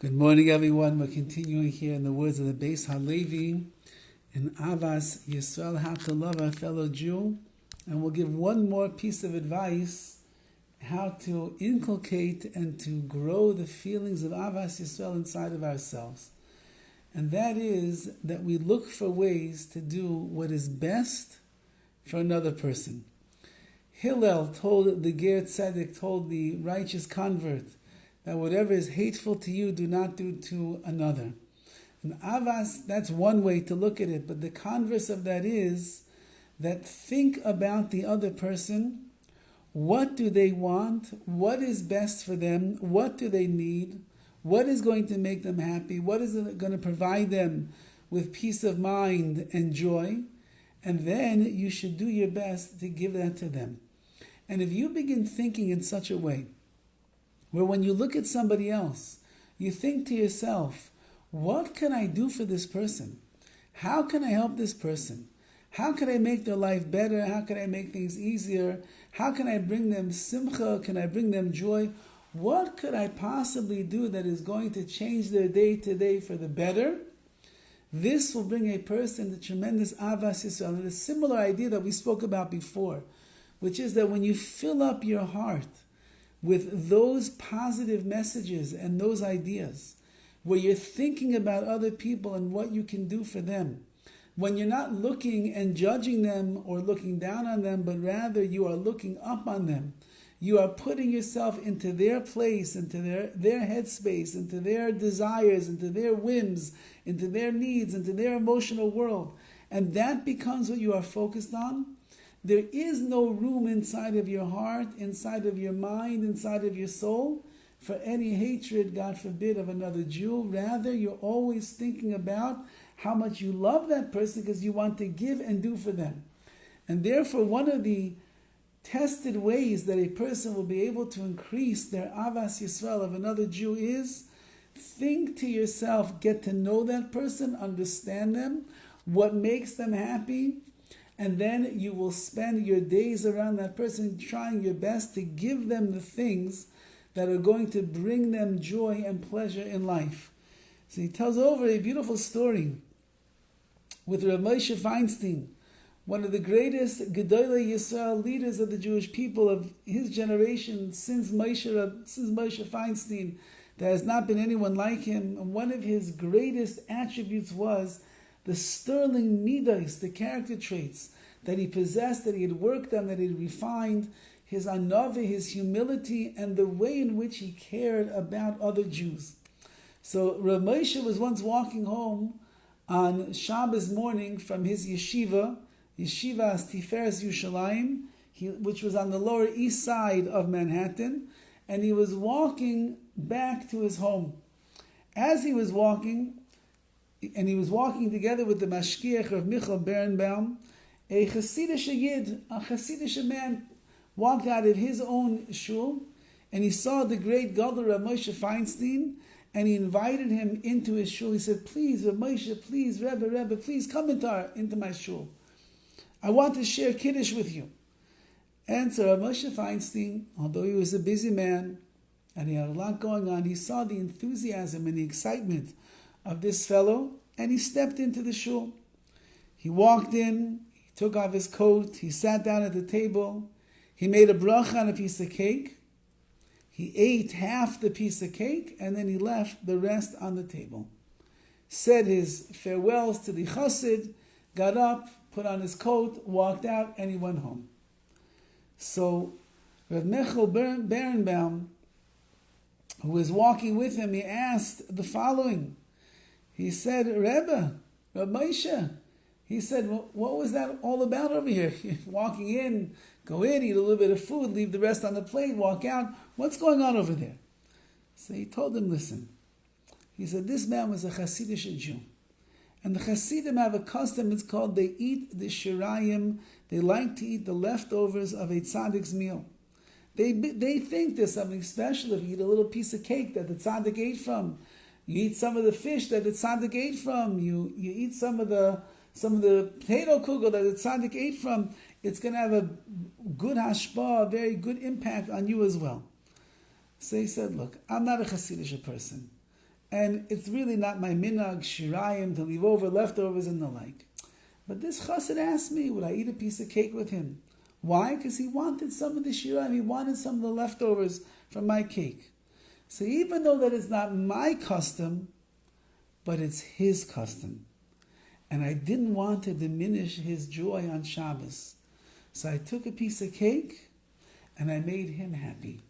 Good morning, everyone. We're continuing here in the words of the Beis Halevi in AHAVAS, YISRAEL have to love our fellow Jew. And we'll give one more piece of advice how to inculcate and to grow the feelings of AHAVAS YISRAEL inside of ourselves. And that is that we look for ways to do what is best for another person. Hillel told the Ger Tzedek, told the righteous convert, that whatever is hateful to you, do not do to another. And AHAVAS, that's one way to look at it, but the converse of that is that think about the other person. What do they want? What is best for them? What do they need? What is going to make them happy? What is going to provide them with peace of mind and joy? And then you should do your best to give that to them. And if you begin thinking in such a way, where when you look at somebody else, you think to yourself, what can I do for this person? How can I help this person? How can I make their life better? How can I make things easier? How can I bring them simcha? Can I bring them joy? What could I possibly do that is going to change their day to day for the better? This will bring a person to tremendous AHAVAS YISRAEL. And a similar idea that we spoke about before, which is that when you fill up your heart with those positive messages and those ideas, where you're thinking about other people and what you can do for them, when you're not looking and judging them or looking down on them, but rather you are looking up on them, you are putting yourself into their place, into their headspace, into their desires, into their whims, into their needs, into their emotional world, and that becomes what you are focused on. There is no room inside of your heart, inside of your mind, inside of your soul for any hatred, God forbid, of another Jew. Rather, you're always thinking about how much you love that person because you want to give and do for them. And therefore, one of the tested ways that a person will be able to increase their AHAVAS YISRAEL of another Jew is think to yourself, get to know that person, understand them, what makes them happy, and then you will spend your days around that person trying your best to give them the things that are going to bring them joy and pleasure in life. So he tells over a beautiful story with Rabbi Moshe Feinstein, one of the greatest Gedolei Yisrael leaders of the Jewish people of his generation since Moshe Feinstein. There has not been anyone like him. And one of his greatest attributes was the sterling midos, the character traits that he possessed, that he had worked on, that he had refined, his anava, his humility, and the way in which he cared about other Jews. So Rav Moshe was once walking home on Shabbos morning from his yeshiva Tiferes Yerushalayim, which was on the Lower East Side of Manhattan, and he was walking back to his home. As he was walking, and he was walking together with the mashgiach of Michal Berenbaum, a Hasidic Yid, a Hasidic man, walked out of his own shul, and he saw the great Gadol Rav Moshe Feinstein, and he invited him into his shul. He said, "Please, Rav Moshe, please, Rebbe, please come into my shul. I want to share Kiddush with you." And so Rav Moshe Feinstein, although he was a busy man, and he had a lot going on, he saw the enthusiasm and the excitement of this fellow, and he stepped into the shul. He walked in, he took off his coat, he sat down at the table, he made a bracha on a piece of cake, he ate half the piece of cake, and then he left the rest on the table. Said his farewells to the chassid, got up, put on his coat, walked out, and he went home. So Rav Michal Berenbaum, who was walking with him, he asked the following. He said, "Rebbe, Rav Moshe," he said, "what was that all about over here? Walking in, go in, eat a little bit of food, leave the rest on the plate, walk out. What's going on over there?" So he told him, listen. He said, this man was a Hasidic Jew. And the Hasidim have a custom, it's called, they eat the shirayim, they like to eat the leftovers of a tzaddik's meal. They think there's something special if you eat a little piece of cake that the tzaddik ate from. You eat some of the fish that the tzaddik ate from. You eat some of the potato kugel that the tzaddik ate from. It's going to have a good hashpah, a very good impact on you as well. So he said, look, I'm not a Hasidic person. and it's really not my minhag, shirayim, to leave over leftovers and the like. But this chassid asked me, would I eat a piece of cake with him? Why? Because he wanted some of the shirayim, he wanted some of the leftovers from my cake. So even though that is not my custom, but it's his custom. And I didn't want to diminish his joy on Shabbos. So I took a piece of cake and I made him happy.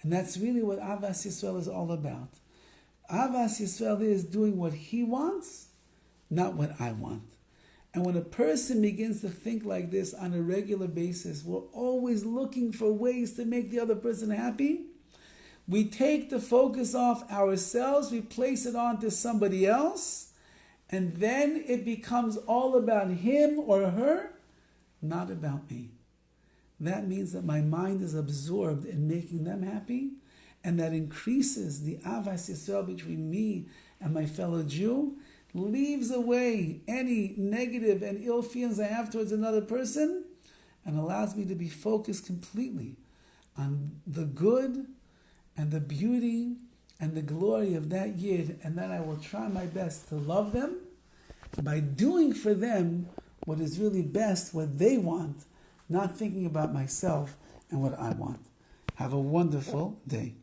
And that's really what AHAVAS YISRAEL is all about. AHAVAS YISRAEL is doing what he wants, not what I want. And when a person begins to think like this on a regular basis, we're always looking for ways to make the other person happy. We take the focus off ourselves, we place it onto somebody else, and then it becomes all about him or her, not about me. That means that my mind is absorbed in making them happy, and that increases the AHAVAS YISRAEL between me and my fellow Jew, leaves away any negative and ill feelings I have towards another person, and allows me to be focused completely on the good and the beauty and the glory of that Yid, and then I will try my best to love them by doing for them what is really best, what they want, not thinking about myself and what I want. Have a wonderful day.